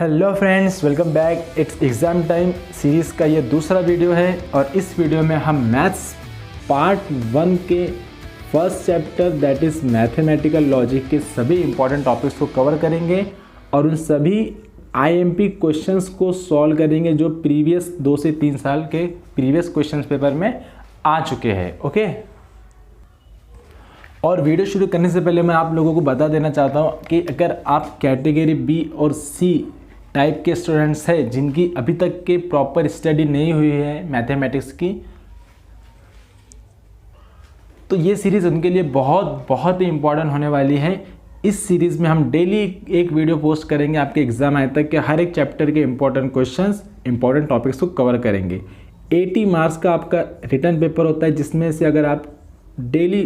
Hello friends, welcome back. It's exam time series का ये दूसरा वीडियो है और इस वीडियो में हम मैथ्स पार्ट 1 के first chapter that is mathematical logic के सभी इंपॉर्टेंट टॉपिक्स को कवर करेंगे और उन सभी आईएमपी क्वेश्चंस को सॉल्व करेंगे जो प्रीवियस 2 से 3 साल के प्रीवियस क्वेश्चंस पेपर में आ चुके हैं। ओके, और वीडियो शुरू करने से पहले मैं आप लोगों को बता देना चाहता हूँ कि अगर आप कैटेगरी बी और सी टाइप के स्टूडेंट्स हैं जिनकी अभी तक के प्रॉपर स्टडी नहीं हुई है मैथमेटिक्स की, तो ये सीरीज़ उनके लिए बहुत ही इम्पॉर्टेंट होने वाली है। इस सीरीज़ में हम डेली एक वीडियो पोस्ट करेंगे आपके एग्जाम आने तक के हर एक चैप्टर के इंपॉर्टेंट क्वेश्चंस, इंपॉर्टेंट टॉपिक्स को कवर करेंगे। 80 मार्क्स का आपका रिटर्न पेपर होता है, जिसमें से अगर आप डेली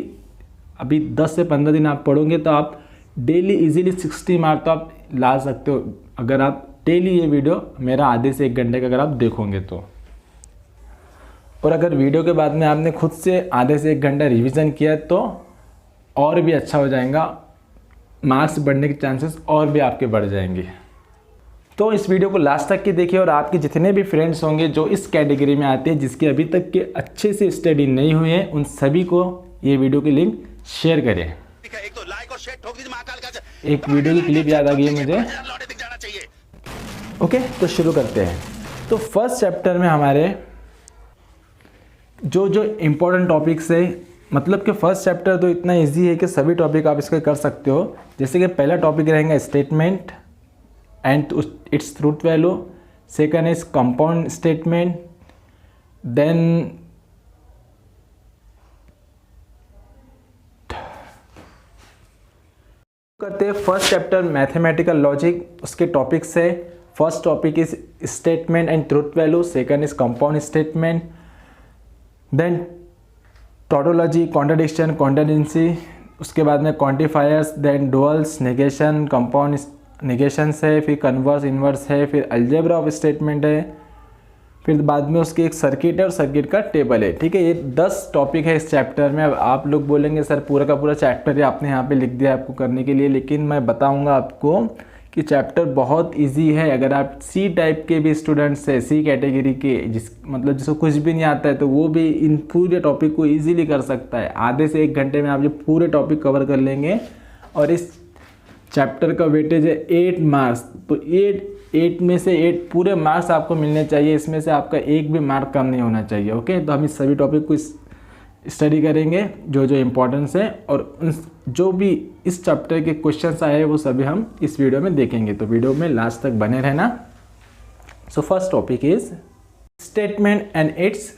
अभी 10 से 15 दिन आप पढ़ोगे तो आप डेली इजीली 60 मार्क तो आप ला सकते हो, अगर आप डेली ये वीडियो मेरा आधे से 1 घंटे का अगर आप देखोगे तो। और अगर वीडियो के बाद में आपने खुद से आधे से 1 घंटा रिवीजन किया तो और भी अच्छा हो जाएगा, मार्क्स बढ़ने के चांसेस और भी आपके बढ़ जाएंगे। तो इस वीडियो को लास्ट तक के देखिए और आपके जितने भी फ्रेंड्स होंगे जो इस कैटेगरी में आते हैं, जिसके अभी तक के अच्छे से स्टडी नहीं हुई है, उन सभी को ये वीडियो की लिंक शेयर करें। एक वीडियो की क्लिप याद आ गई है मुझे। ओके, तो शुरू करते हैं। तो फर्स्ट चैप्टर में हमारे जो इम्पोर्टेंट टॉपिक्स है, मतलब कि फर्स्ट चैप्टर तो इतना इजी है कि सभी टॉपिक आप इसके कर सकते हो। जैसे कि पहला टॉपिक रहेगा statement and its truth value, second is compound statement, then करते हैं फर्स्ट चैप्टर मैथमेटिकल लॉजिक। उसके टॉपिक्स है, first topic is statement and truth value, second is compound statement, then tautology, contradiction, contingency, उसके बाद में quantifiers, then duals, negation, compound negations है, फिर converse, inverse है, फिर अलजेब्रा ऑफ स्टेटमेंट है, फिर बाद में उसके एक सर्किट है और सर्किट का टेबल है। ठीक है, ये 10 टॉपिक है इस चैप्टर में। अब आप लोग बोलेंगे सर पूरा का पूरा चैप्टर ही आपने यहाँ पे लिख दिया आपको करने के लिए, लेकिन मैं बताऊँगा आपको कि चैप्टर बहुत इजी है। अगर आप सी टाइप के भी स्टूडेंट्स हैं, सी कैटेगरी के, जिसको कुछ भी नहीं आता है, तो वो भी इन पूरे टॉपिक को ईजिली कर सकता है। आधे से 1 घंटे में आप जो पूरे टॉपिक कवर कर लेंगे। और इस चैप्टर का वेटेज है 8 मार्क्स, तो 8 में से 8 पूरे मार्क्स आपको मिलने चाहिए, इसमें से आपका 1 भी मार्क कम नहीं होना चाहिए। ओके, तो हम इस सभी टॉपिक को स्टडी करेंगे जो इम्पोर्टेंस है, और जो भी इस चैप्टर के क्वेश्चंस आए हैं वो सभी हम इस वीडियो में देखेंगे, तो वीडियो में लास्ट तक बने रहना। So first topic is statement and its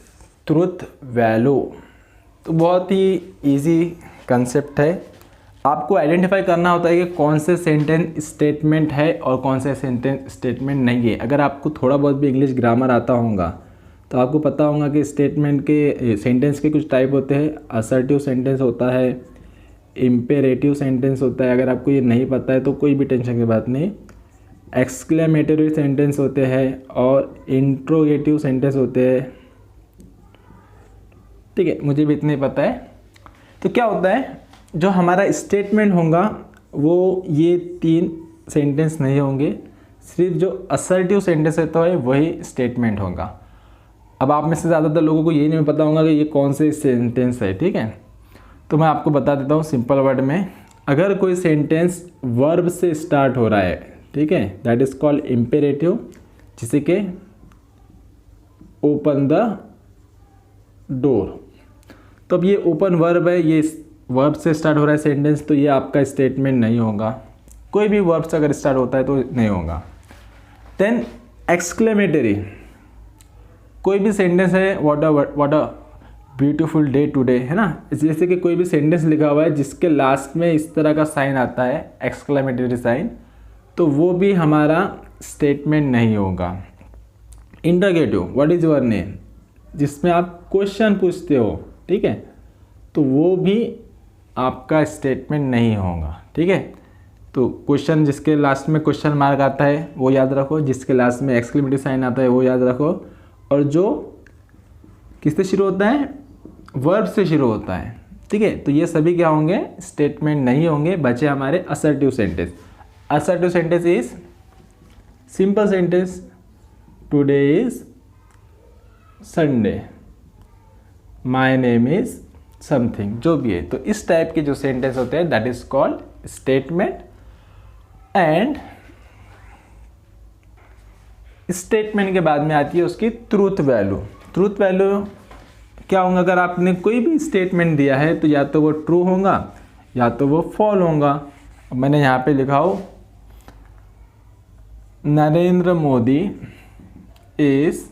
truth value. तो बहुत ही इजी कंसेप्ट है। आपको आइडेंटिफाई करना होता है कि कौन से सेंटेंस स्टेटमेंट है और कौन से सेंटेंस स्टेटमेंट नहीं है। अगर आपको थोड़ा बहुत भी इंग्लिश ग्रामर आता होगा तो आपको पता होगा कि स्टेटमेंट के सेंटेंस के कुछ टाइप होते हैं। असर्टिव सेंटेंस होता है, इम्पेरेटिव सेंटेंस होता है। अगर आपको ये नहीं पता है तो कोई भी टेंशन की बात नहीं। एक्सक्लेमेटरी सेंटेंस होते हैं और इंट्रोगेटिव सेंटेंस होते हैं। ठीक है, मुझे भी इतना ही पता है। तो क्या होता है, जो हमारा स्टेटमेंट होगा वो ये 3 सेंटेंस नहीं होंगे, सिर्फ जो असर्टिव सेंटेंस रहता है वही स्टेटमेंट होगा। अब आप में से ज़्यादातर लोगों को ये नहीं पता होगा कि ये कौन से सेंटेंस है। ठीक है, तो मैं आपको बता देता हूँ सिंपल वर्ड में। अगर कोई सेंटेंस वर्ब से स्टार्ट हो रहा है, ठीक है, दैट इज़ कॉल्ड इम्पेरेटिव, जिसे कि ओपन द डोर। तो अब ये ओपन वर्ब है, ये वर्ब से स्टार्ट हो रहा है सेंटेंस, तो ये आपका स्टेटमेंट नहीं होगा। कोई भी वर्ब से अगर स्टार्ट होता है तो नहीं होगा। देन एक्सक्लेमेटरी, कोई भी सेंटेंस है, what a beautiful day today, है ना, जैसे कि कोई भी सेंटेंस लिखा हुआ है जिसके लास्ट में इस तरह का साइन आता है, एक्सक्लेमेटरी साइन, तो वो भी हमारा स्टेटमेंट नहीं होगा। Interrogative, what is your name, जिसमें आप क्वेश्चन पूछते हो, ठीक है, तो वो भी आपका स्टेटमेंट नहीं होगा। ठीक है, तो क्वेश्चन जिसके लास्ट में क्वेश्चन मार्क आता है वो याद रखो, जिसके लास्ट में एक्सक्लेमेटरी साइन आता है वो याद रखो, और जो किससे शुरू होता है, वर्ब से शुरू होता है। ठीक है, तो ये सभी क्या होंगे, स्टेटमेंट नहीं होंगे। बचे हमारे assertive sentence. Assertive sentence is simple sentence, today is Sunday, my name is something, जो भी है। तो इस टाइप के जो सेंटेंस होते हैं that is called statement. And statement के बाद में आती है उसकी ट्रूथ वैल्यू। ट्रूथ वैल्यू क्या होगा, अगर आपने कोई भी स्टेटमेंट दिया है तो या तो वो ट्रू होगा या तो वो फॉल होगा। अब मैंने यहाँ पे लिखा हो Narendra Modi is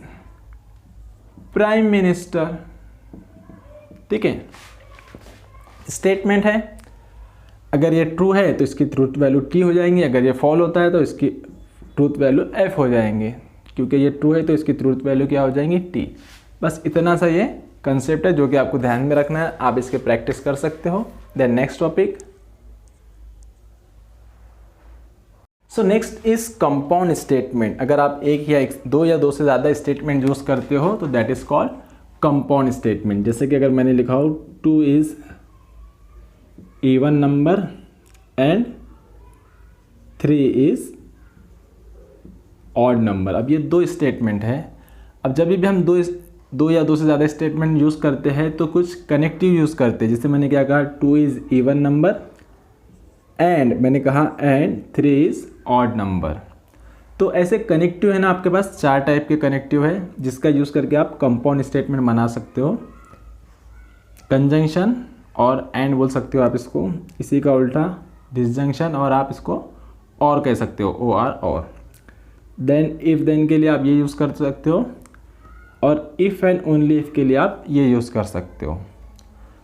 prime minister, ठीक है, स्टेटमेंट है। अगर ये ट्रू है तो इसकी ट्रूथ वैल्यू टी हो जाएंगी, अगर ये फॉल होता है तो इसकी ट्रूथ वैल्यू एफ हो जाएंगे। क्योंकि ये ट्रू है तो इसकी ट्रूथ वैल्यू क्या हो जाएंगी, टी। बस इतना सा ये कंसेप्ट है जो कि आपको ध्यान में रखना है, आप इसके प्रैक्टिस कर सकते हो। Then next topic, so next is compound statement. अगर आप एक या दो या दो से ज़्यादा स्टेटमेंट यूज करते हो तो that is called compound statement. जैसे कि अगर मैंने लिखा हो 2 is even number and 3 is odd number. अब ये दो स्टेटमेंट है। अब जब भी हम दो या दो से ज़्यादा स्टेटमेंट यूज़ करते हैं तो कुछ कनेक्टिव यूज़ करते हैं। जैसे मैंने क्या कहा, 2 इज़ इवन नंबर एंड मैंने कहा एंड 3 इज़ ऑड नंबर। तो ऐसे कनेक्टिव है ना, आपके पास 4 टाइप के कनेक्टिव है जिसका यूज़ करके आप कंपाउंड स्टेटमेंट बना सकते हो। कंजंक्शन और एंड बोल सकते हो आप इसको, इसी का उल्टा डिसजंक्शन, और आप इसको और कह सकते हो, ओ आर और। देन इफ़ देन के लिए आप ये यूज़ कर सकते हो, और इफ़ एंड ओनली इफ़ के लिए आप ये यूज़ कर सकते हो।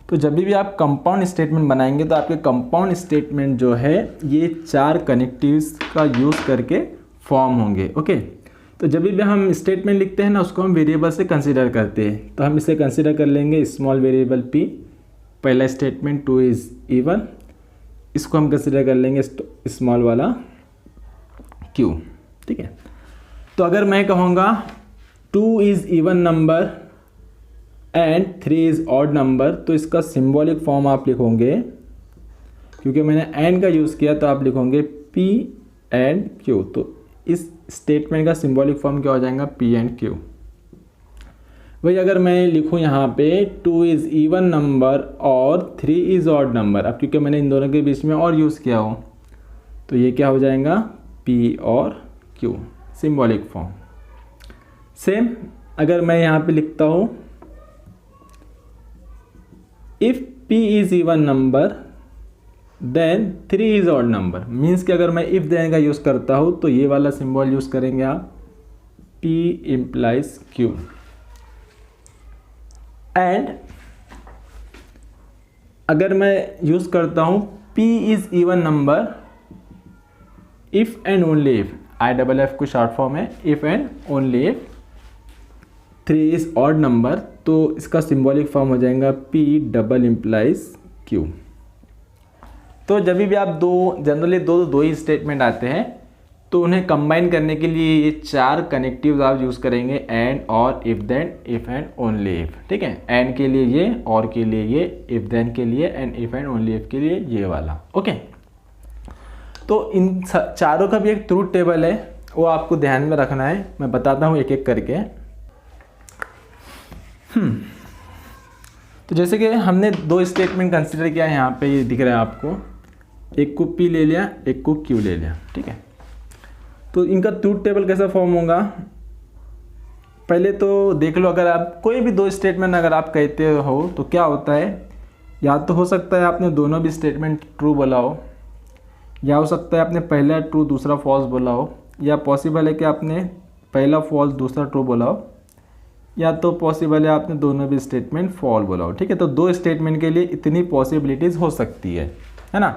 तो जब भी आप कंपाउंड स्टेटमेंट बनाएंगे तो आपके कंपाउंड स्टेटमेंट जो है ये 4 कनेक्टिव्स का यूज़ करके फॉर्म होंगे। ओके, तो जब भी हम स्टेटमेंट लिखते हैं ना उसको हम वेरिएबल से कंसीडर करते हैं। तो हम इसे कंसीडर कर लेंगे स्मॉल वेरिएबल p, पहला स्टेटमेंट 2 इज़ इवन, इसको हम कंसीडर कर लेंगे स्मॉल वाला q, ठीक है। तो अगर मैं कहूँगा 2 is even number and 3 is odd number, तो इसका सिंबॉलिक फॉर्म आप लिखोगे, क्योंकि मैंने एंड का यूज़ किया तो आप लिखोगे p एंड q। तो इस स्टेटमेंट का सिंबॉलिक फॉर्म क्या हो जाएगा, p एंड q। वही अगर मैं लिखूँ यहाँ पे 2 इज़ इवन नंबर और 3 इज़ ऑड नंबर, अब क्योंकि मैंने इन दोनों के बीच में और यूज़ किया हो तो ये क्या हो जाएगा, p और q, सिंबॉलिक फॉर्म। सेम अगर मैं यहाँ पे लिखता हूँ if p is even number then 3 is odd number, means कि अगर मैं इफ़ देन का यूज़ करता हूँ तो ये वाला सिंबल यूज़ करेंगे आप, p इम्प्लाइज q। एंड अगर मैं यूज़ करता हूँ p is even number if and only if, IFF को शॉर्ट फॉर्म है, if and only if 3 is odd number, तो इसका सिंबॉलिक फॉर्म हो जाएगा p डबल इम्प्लाइज q। तो जब भी आप जनरली दो ही स्टेटमेंट आते हैं तो उन्हें कंबाइन करने के लिए ये 4 कनेक्टिव्स आप यूज़ करेंगे, एंड और if then if and only if, ठीक है। एंड के लिए ये, और के लिए ये, इफ़ देन के लिए, and if and only if के लिए ये वाला। ओके, तो इन चारों का भी एक ट्रूथ टेबल है, वो आपको ध्यान में रखना है। मैं बताता हूँ एक एक करके। तो जैसे कि हमने 2 स्टेटमेंट कंसिडर किया है, यहाँ पे ये दिख रहा है आपको, एक को p ले लिया, एक को q ले लिया, ठीक है। तो इनका ट्रूथ टेबल कैसा फॉर्म होगा, पहले तो देख लो। अगर आप कोई भी 2 स्टेटमेंट अगर आप कहते हो तो क्या होता है, या तो हो सकता है आपने दोनों भी स्टेटमेंट ट्रू बोला हो, या हो सकता है आपने पहला ट्रू दूसरा फॉल्स बोला हो, या पॉसिबल है कि आपने पहला फॉल्स दूसरा ट्रू बोला हो, या तो पॉसिबल है आपने दोनों भी स्टेटमेंट फॉल बोला हो, ठीक है। तो 2 स्टेटमेंट के लिए इतनी पॉसिबिलिटीज़ हो सकती है ना।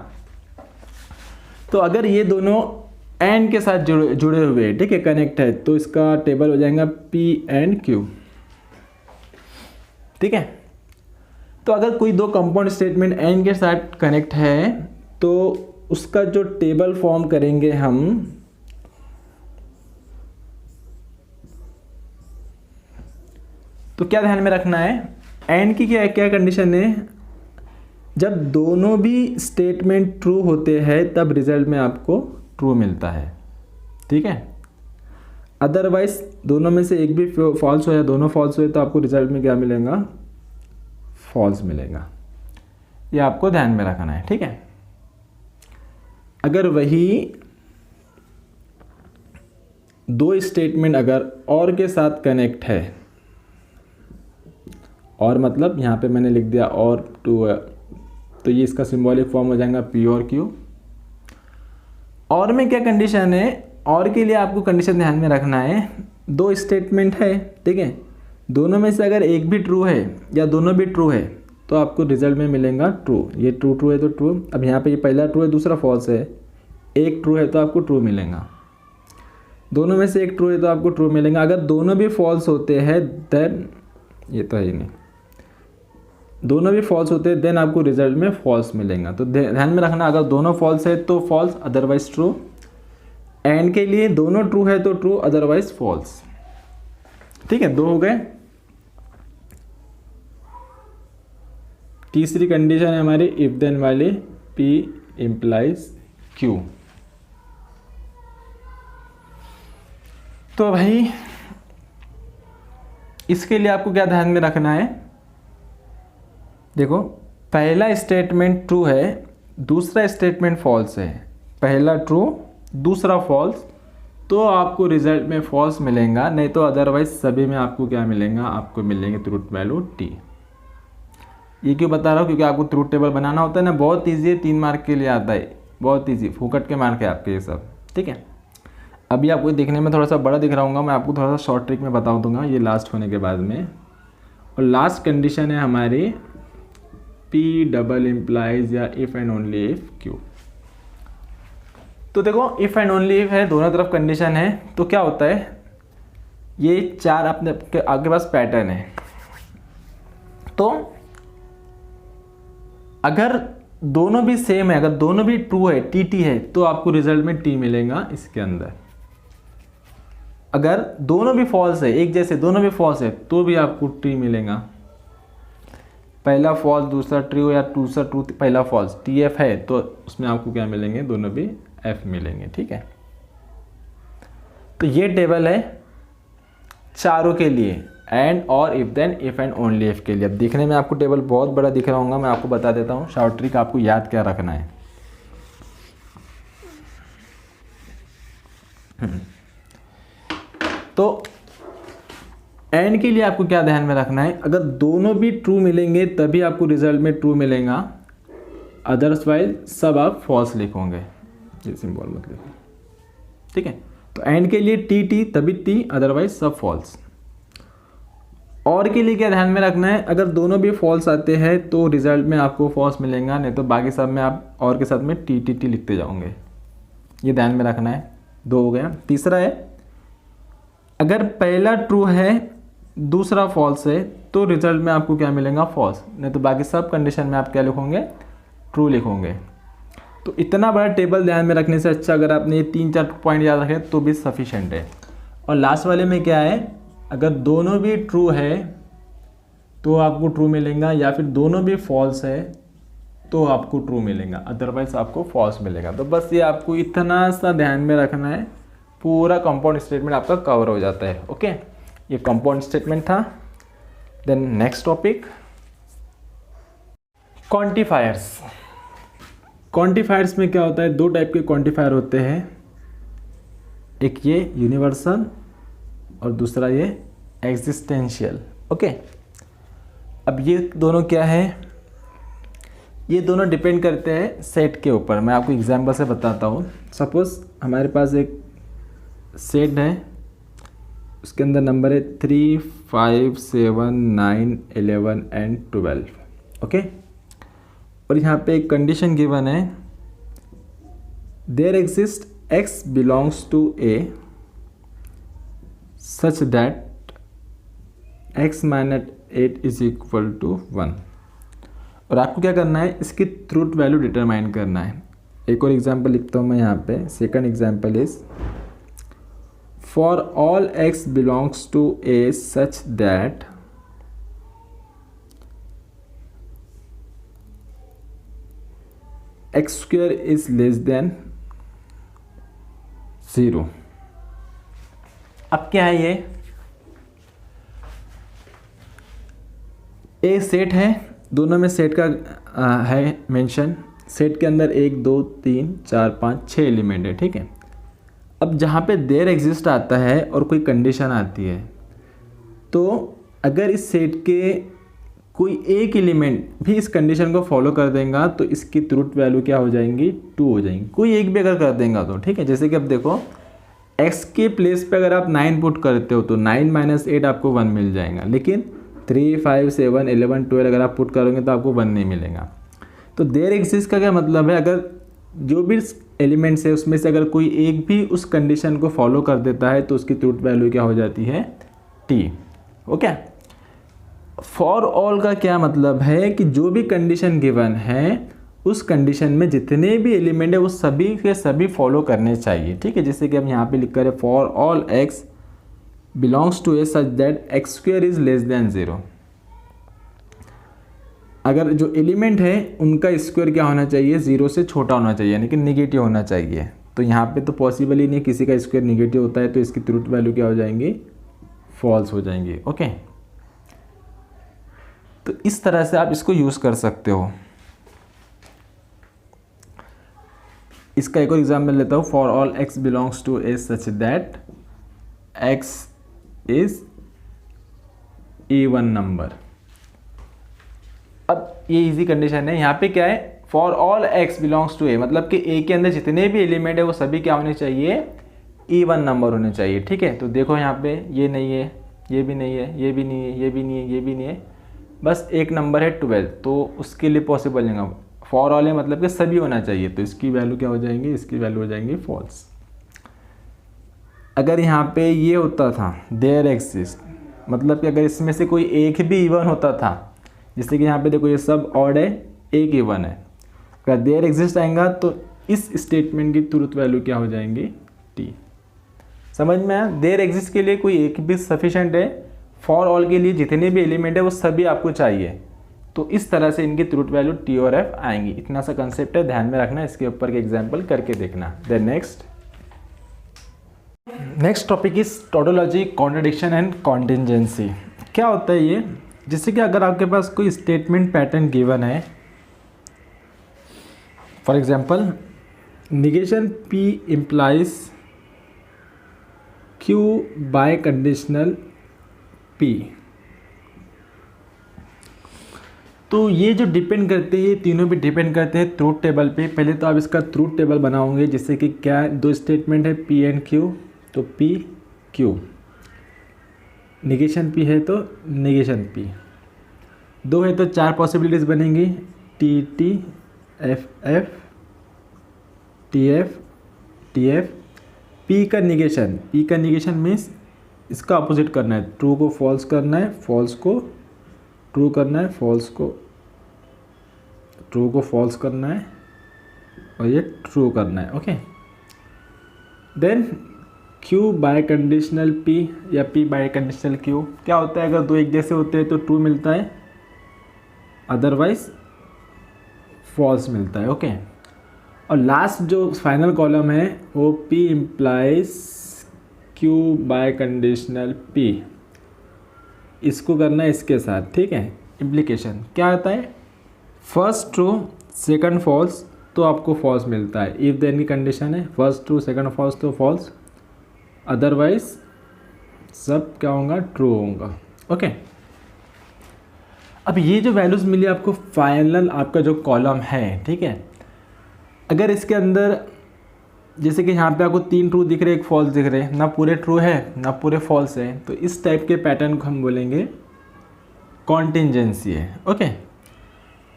तो अगर ये दोनों एंड के साथ जुड़े हुए, ठीक है, कनेक्ट है, तो इसका टेबल हो जाएगा p एंड q, ठीक है। तो अगर कोई 2 कंपाउंड स्टेटमेंट एंड के साथ कनेक्ट है तो उसका जो टेबल फॉर्म करेंगे हम, तो क्या ध्यान में रखना है, एंड की क्या क्या कंडीशन है, जब दोनों भी स्टेटमेंट ट्रू होते हैं तब रिजल्ट में आपको ट्रू मिलता है, ठीक है। अदरवाइज दोनों में से एक भी फॉल्स हो या दोनों फॉल्स हुए तो आपको रिजल्ट में क्या मिलेगा, फॉल्स मिलेगा। ये आपको ध्यान में रखना है, ठीक है। अगर वही दो स्टेटमेंट अगर और के साथ कनेक्ट है, और मतलब यहाँ पे मैंने लिख दिया और टू, तो ये इसका सिंबॉलिक फॉर्म हो जाएगा पी और क्यू। और में क्या कंडीशन है, और के लिए आपको कंडीशन ध्यान में रखना है, दो स्टेटमेंट है, ठीक है, दोनों में से अगर एक भी ट्रू है या दोनों भी ट्रू है तो आपको रिजल्ट में मिलेगा ट्रू। ये ट्रू ट्रू है तो ट्रू। अब यहाँ पे ये पहला ट्रू है दूसरा फॉल्स है, एक ट्रू है तो आपको ट्रू मिलेगा, दोनों में से एक ट्रू है तो आपको ट्रू मिलेगा। अगर दोनों भी फॉल्स होते हैं देन, ये तो है ही नहीं, दोनों भी फॉल्स होते हैं देन आपको रिजल्ट में फॉल्स मिलेगा। तो ध्यान में रखना, अगर दोनों फॉल्स है तो फॉल्स अदरवाइज ट्रू। एंड के लिए दोनों ट्रू है तो ट्रू अदरवाइज फॉल्स, ठीक है, दो हो गए। तीसरी कंडीशन है हमारी इफ देन वाली, P इम्प्लाइज Q। तो भाई इसके लिए आपको क्या ध्यान में रखना है, देखो पहला स्टेटमेंट ट्रू है दूसरा स्टेटमेंट फॉल्स है, पहला ट्रू दूसरा फॉल्स, तो आपको रिजल्ट में फॉल्स मिलेगा, नहीं तो अदरवाइज सभी में आपको क्या मिलेगा, आपको मिलेंगे ट्रूथ वैल्यू T। ये क्यों बता रहा हूँ, क्योंकि आपको ट्रूथ टेबल बनाना होता है ना, बहुत ईजी है, 3 मार्क के लिए आता है, बहुत ईजी, फुकट के मार्क है आपके ये सब, ठीक है। अभी आपको देखने में थोड़ा सा बड़ा दिख रहा हूँ, मैं आपको थोड़ा सा शॉर्ट ट्रिक में बता दूंगा ये लास्ट होने के बाद में। और लास्ट कंडीशन है हमारी P डबल इम्प्लाइज या if and only if Q। तो देखो इफ़ एंड ओनली इफ है, दोनों तरफ कंडीशन है, तो क्या होता है, ये 4 अपने आपके पास पैटर्न है। तो अगर दोनों भी सेम है, अगर दोनों भी ट्रू है, TT है, तो आपको रिजल्ट में T मिलेगा इसके अंदर। अगर दोनों भी फॉल्स है, एक जैसे दोनों भी फॉल्स है, तो भी आपको T मिलेगा। पहला फॉल्स दूसरा ट्रू या दूसरा ट्रू पहला फॉल्स, TF है, तो उसमें आपको क्या मिलेंगे, दोनों भी F मिलेंगे, ठीक है। तो ये टेबल है चारों के लिए, एंड और if then if and only if के लिए। अब देखने में आपको टेबल बहुत बड़ा दिख रहा होगा, मैं आपको बता देता हूँ शॉर्ट ट्रिक, आपको याद क्या रखना है। तो एंड के लिए आपको क्या ध्यान में रखना है, अगर दोनों भी ट्रू मिलेंगे तभी आपको रिजल्ट में ट्रू मिलेगा, अदरवाइज सब आप फॉल्स लिखोगे, ये सिंबल मत लिखो, ठीक है। तो एंड के लिए TT तभी T, अदरवाइज सब फॉल्स। और के लिए क्या ध्यान में रखना है, अगर दोनों भी फॉल्स आते हैं तो रिजल्ट में आपको फॉल्स मिलेगा, नहीं तो बाकी सब में आप और के साथ में TT लिखते जाओगे, ये ध्यान में रखना है। 2 हो गया। तीसरा है अगर पहला ट्रू है दूसरा फॉल्स है तो रिजल्ट में आपको क्या मिलेगा, फॉल्स, नहीं तो बाकी सब कंडीशन में आप क्या लिखोगे, ट्रू लिखोगे। तो इतना बड़ा टेबल ध्यान में रखने से अच्छा अगर आपने ये 3-4 पॉइंट याद रखे तो भी सफिशेंट है। और लास्ट वाले में क्या है, अगर दोनों भी ट्रू है तो आपको ट्रू मिलेगा, या फिर दोनों भी फॉल्स है तो आपको ट्रू मिलेगा, अदरवाइज आपको फॉल्स मिलेगा। तो बस ये आपको इतना सा ध्यान में रखना है, पूरा कंपाउंड स्टेटमेंट आपका कवर हो जाता है। ओके, ये कंपाउंड स्टेटमेंट था। Then next topic, quantifiers. Quantifiers में क्या होता है, 2 टाइप के क्वांटिफायर होते हैं, एक ये यूनिवर्सल और दूसरा ये एग्जिस्टेंशियल। ओके, अब ये दोनों क्या है, ये दोनों डिपेंड करते हैं सेट के ऊपर। मैं आपको एग्जांपल से बताता हूँ। सपोज हमारे पास एक सेट है, उसके अंदर नंबर है 3, 5, 7, 9, 11 एंड 12। ओके, और यहाँ पे एक कंडीशन गिवन है, there exist x belongs to a such that x minus 8 is equal to 1। और आपको क्या करना है, इसकी ट्रूथ वैल्यू डिटरमाइन करना है। एक और एग्जांपल लिखता हूँ मैं यहाँ पे। Second example is for all x belongs to a such that x square is less than 0। अब क्या है, ये ए सेट है, दोनों में सेट का है मेंशन। सेट के अंदर 1 2 3 4 5 6 एलिमेंट है, ठीक है। अब जहाँ पे देयर एग्जिस्ट आता है और कोई कंडीशन आती है, तो अगर इस सेट के कोई एक एलिमेंट भी इस कंडीशन को फॉलो कर देगा तो इसकी ट्रूथ वैल्यू क्या हो जाएंगी, 2 हो जाएंगी। कोई एक भी अगर कर देगा तो, ठीक है। जैसे कि अब देखो x के प्लेस पे अगर आप 9 पुट करते हो तो 9 - 8 आपको 1 मिल जाएगा, लेकिन 3 5 7 11 12 अगर आप पुट करोगे तो आपको 1 नहीं मिलेगा। तो देयर एग्जिस्ट का क्या मतलब है, अगर जो भी एलिमेंट्स है उसमें से अगर कोई एक भी उस कंडीशन को फॉलो कर देता है तो उसकी ट्रूथ वैल्यू क्या हो जाती है, t। ओके। फॉर ऑल का क्या मतलब है कि जो भी कंडीशन गिवन है उस कंडीशन में जितने भी एलिमेंट है वो सभी के सभी फॉलो करने चाहिए, ठीक है। जैसे कि हम यहाँ पे लिख कर है for all x belongs to a such that x² is less than 0। अगर जो एलिमेंट है उनका स्क्वायर क्या होना चाहिए, 0 से छोटा होना चाहिए, यानी कि निगेटिव होना चाहिए। तो यहाँ पे तो पॉसिबल ही नहीं, किसी का स्क्वायर निगेटिव होता है तो इसकी ट्रूथ वैल्यू क्या हो जाएंगी, फॉल्स हो जाएंगी। ओके, तो इस तरह से आप इसको यूज़ कर सकते हो। इसका एक और एग्जाम्पल लेता हूँ, for all x belongs to a such that x is even नंबर। अब ये इजी कंडीशन है, यहाँ पे क्या है, for all x belongs to a, मतलब कि a के अंदर जितने भी एलिमेंट है वो सभी क्या होने चाहिए, even नंबर होने चाहिए, ठीक है। तो देखो यहाँ पे ये नहीं है, ये भी नहीं है, ये भी नहीं है, ये भी नहीं है, ये भी नहीं है, बस एक नंबर है 12, तो उसके लिए पॉसिबल नहीं होगा। फॉर ऑल है मतलब कि सभी होना चाहिए, तो इसकी वैल्यू क्या हो जाएंगी, इसकी वैल्यू हो जाएंगी फॉल्स। अगर यहाँ पे ये होता था देयर एग्जिस्ट, मतलब कि अगर इसमें से कोई एक भी इवन होता था, जैसे कि यहाँ पे देखो ये सब ऑड है, एक इवन है, अगर देयर एग्जिस्ट आएगा तो इस स्टेटमेंट की ट्रूथ वैल्यू क्या हो जाएंगी, टी। समझ में आया? देयर एग्जिस्ट के लिए कोई एक भी सफिशेंट है, फॉर ऑल के लिए जितने भी एलिमेंट है वो सभी आपको चाहिए। तो इस तरह से इनकी ट्रूथ वैल्यू टी और एफ आएंगी। इतना सा कंसेप्ट है, ध्यान में रखना, इसके ऊपर के एग्जाम्पल करके देखना। Then next topic is tautology, contradiction and contingency. क्या होता है ये, जैसे कि अगर आपके पास कोई स्टेटमेंट पैटर्न गिवन है, for example negation P implies Q biconditional P, तो ये जो डिपेंड करते हैं, ये तीनों भी डिपेंड करते हैं ट्रूथ टेबल पे। पहले तो आप इसका ट्रूथ टेबल बनाओगे, जिससे कि क्या, दो स्टेटमेंट है P एंड Q, तो P Q, निगेशन P है तो निगेशन P, दो है तो 4 पॉसिबिलिटीज़ बनेंगी, T T F F T F T F। P का निगेशन मीन्स इसका अपोजिट करना है, ट्रू को फॉल्स करना है, फॉल्स को ट्रू करना है, फॉल्स को ट्रू को फॉल्स करना है, और ये ट्रू करना है। Okay, then Q biconditional P या P बाय कंडीशनल Q, क्या होता है, अगर दो एक जैसे होते हैं तो ट्रू मिलता है, अदरवाइज फॉल्स मिलता है। ओके, और लास्ट जो फाइनल कॉलम है वो P implies Q biconditional P, इसको करना है इसके साथ, ठीक है। इम्प्लीकेशन क्या आता है, फर्स्ट ट्रू सेकंड फॉल्स तो आपको फॉल्स मिलता है, इफ देन की कंडीशन है फर्स्ट ट्रू सेकंड फॉल्स तो फॉल्स, अदरवाइज सब क्या होगा, ट्रू होगा। ओके, अब ये जो वैल्यूज़ मिली आपको, फाइनल आपका जो कॉलम है, ठीक है, अगर इसके अंदर जैसे कि यहाँ पे आपको 3 ट्रू दिख रहे, एक फॉल्स दिख रहे, ना पूरे ट्रू है ना पूरे फॉल्स है, तो इस टाइप के पैटर्न को हम बोलेंगे कॉन्टिजेंसी है। ओके,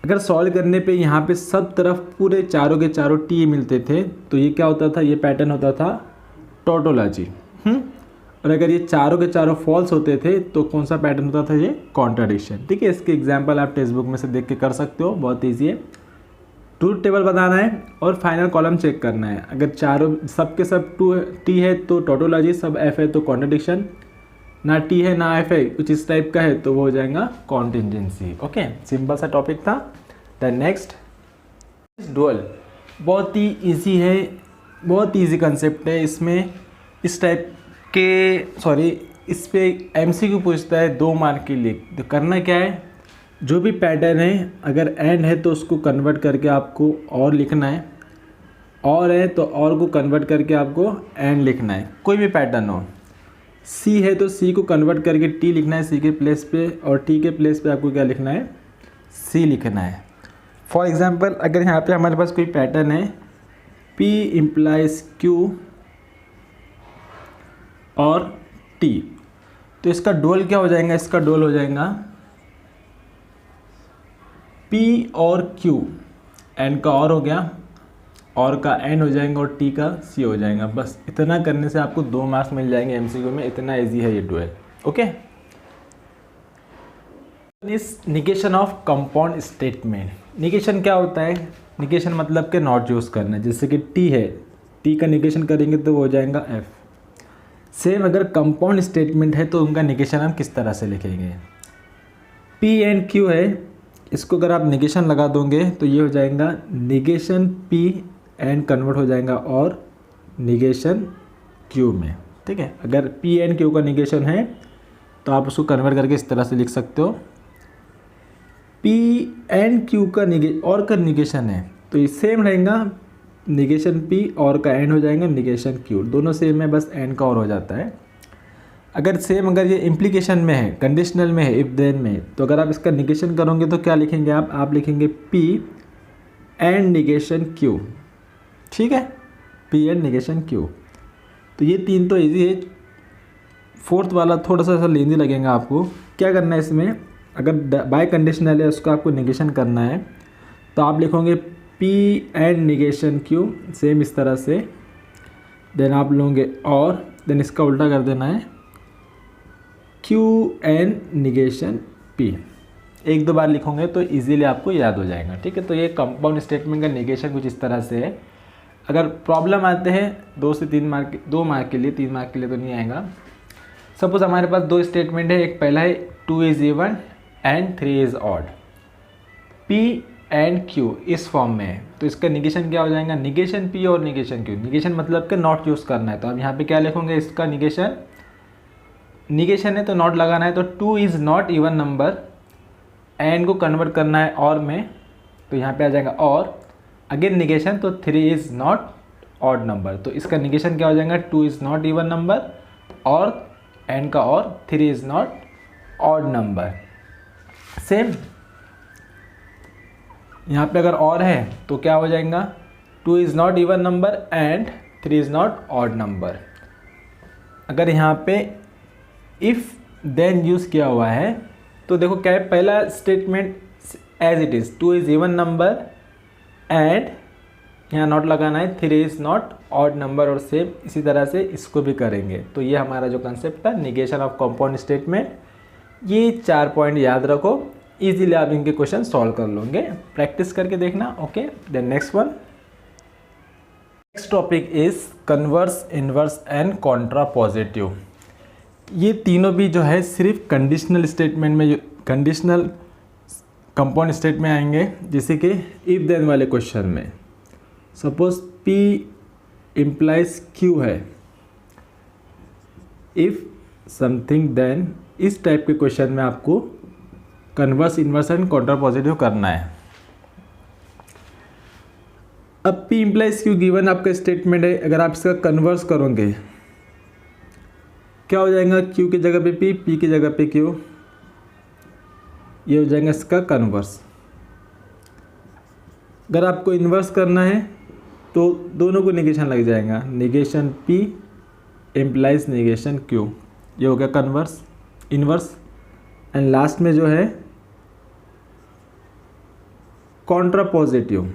अगर सॉल्व करने पे यहाँ पे सब तरफ पूरे चारों के चारों टी मिलते थे तो ये क्या होता था, ये पैटर्न होता था टोटोलॉजी। और अगर ये चारों के चारों फॉल्स होते थे तो कौन सा पैटर्न होता था, ये कॉन्ट्राडिक्शन। ठीक है, इसके एग्जाम्पल आप टेक्स्ट बुक में से देख के कर सकते हो, बहुत ईजी है। ट्रूथ टेबल बनाना है और फाइनल कॉलम चेक करना है। अगर चारों सब के सब टी है तो टोटोलॉजी, सब एफ है तो कॉन्ट्रडिक्शन, ना टी है ना एफ है, कुछ इस टाइप का है तो वो हो जाएगा कॉन्टिजेंसी। ओके, सिंपल सा टॉपिक था। द नेक्स्ट डुअल, बहुत ही ईजी है, बहुत ईजी कंसेप्ट है। इसमें इस टाइप इस पे MCQ पूछता है 2 मार्क के लिए। तो करना क्या है, जो भी पैटर्न है अगर एंड है तो उसको कन्वर्ट करके आपको और लिखना है, और है तो और को कन्वर्ट करके आपको एंड लिखना है, कोई भी पैटर्न हो। सी है तो सी को कन्वर्ट करके टी लिखना है सी के प्लेस पे, और टी के प्लेस पे आपको क्या लिखना है, सी लिखना है। फॉर एग्जांपल अगर यहाँ पे हमारे पास कोई पैटर्न है P इम्प्लाइज Q और T, तो इसका डुअल क्या हो जाएगा, इसका डुअल हो जाएगा P और Q, N का और हो गया, और का N हो जाएगा और T का C हो जाएगा। बस इतना करने से आपको 2 मार्क्स मिल जाएंगे MCQ में, इतना इजी है ये डुअल। ओके, इस negation of compound statement. Negation क्या होता है, निगेशन मतलब के नॉट यूज़ करना है। जैसे कि T है, T का निगेशन करेंगे तो वो हो जाएगा F। सेम अगर कंपाउंड स्टेटमेंट है तो उनका निगेशन हम किस तरह से लिखेंगे, P एंड Q है, इसको अगर आप निगेशन लगा दोगे तो ये हो जाएगा निगेशन P एंड कन्वर्ट हो जाएगा और निगेशन Q में। ठीक है, अगर P एंड Q का निगेशन है तो आप उसको कन्वर्ट करके इस तरह से लिख सकते हो, P एंड Q का और का निगेशन है तो ये सेम रहेगा, निगेशन P और का एंड हो जाएगा निगेशन Q, दोनों सेम है, बस एंड का और हो जाता है। अगर ये इम्प्लीकेशन में है, कंडीशनल में है, इफ देन में, तो अगर आप इसका निगेशन करोगे तो क्या लिखेंगे आप लिखेंगे P एंड निगेशन Q। ठीक है, P एंड निगेशन Q। तो ये 3 तो इजी है, 4th वाला थोड़ा सा लेंदी लगेगा आपको। क्या करना है इसमें, अगर बाय कंडीशनल है उसको आपको निगेशन करना है तो आप लिखोगे P and negation Q, same इस तरह से, देन आप लोगे और देन इसका उल्टा कर देना है Q एंड निगेशन P। 1-2 बार लिखोगे तो इजीली आपको याद हो जाएगा। ठीक है, तो ये कंपाउंड स्टेटमेंट का निगेशन कुछ इस तरह से है। अगर प्रॉब्लम आते हैं 2 से 3 मार्क, 2 मार्क के लिए, 3 मार्क के लिए तो नहीं आएगा। सपोज हमारे पास 2 स्टेटमेंट है, एक पहला है 2 is even and 3 is odd, P and Q इस फॉर्म में है, तो इसका निगेशन क्या हो जाएगा, निगेशन P और निगेशन Q। निगेशन मतलब कि नॉट यूज़ करना है, तो आप यहाँ पे क्या लिखोगे, इसका निगेशन है तो नॉट लगाना है, तो 2 is not even number, and को कन्वर्ट करना है और में, तो यहाँ पे आ जाएगा और, अगेन निगेशन, तो 3 इज़ नॉट ऑड नंबर, तो इसका निगेशन क्या हो जाएगा, 2 इज़ नॉट इवन नंबर और एंड का और 3 is not odd number. Same यहाँ पे अगर और है तो क्या हो जाएगा, 2 is not even number and 3 is not odd number. अगर यहाँ पे इफ़ देन यूज़ किया हुआ है तो देखो क्या है, पहला statement as it is 2 is even number and यहाँ नॉट लगाना है, 3 इज़ नॉट ऑड नंबर, और सेम इसी तरह से इसको भी करेंगे। तो ये हमारा जो कंसेप्ट था निगेशन ऑफ कंपाउंड स्टेटमेंट, ये 4 पॉइंट याद रखो, इजीली आप इनके क्वेश्चन सॉल्व कर लोगे, प्रैक्टिस करके देखना। Okay, then next one, next topic is converse, inverse and contrapositive. ये तीनों भी जो है सिर्फ कंडीशनल स्टेटमेंट में, कंडीशनल कंपाउंड स्टेट में आएंगे, जैसे कि इफ देन वाले क्वेश्चन में। सपोज P इम्प्लाइज Q है, इफ समथिंग देन, इस टाइप के क्वेश्चन में आपको कन्वर्स, इनवर्स एंड कॉन्ट्रापोजिटिव करना है। अब P इम्प्लाइज Q गिवन आपका स्टेटमेंट है, अगर आप इसका कन्वर्स करोगे क्या हो जाएगा, Q की जगह पे P की जगह पे Q, ये हो जाएगा इसका कन्वर्स। अगर आपको इन्वर्स करना है तो दोनों को निगेशन लग जाएगा, negation P implies negation Q, ये हो गया कन्वर्स, इन्वर्स। एंड लास्ट में जो है कॉन्ट्रापोजिटिव,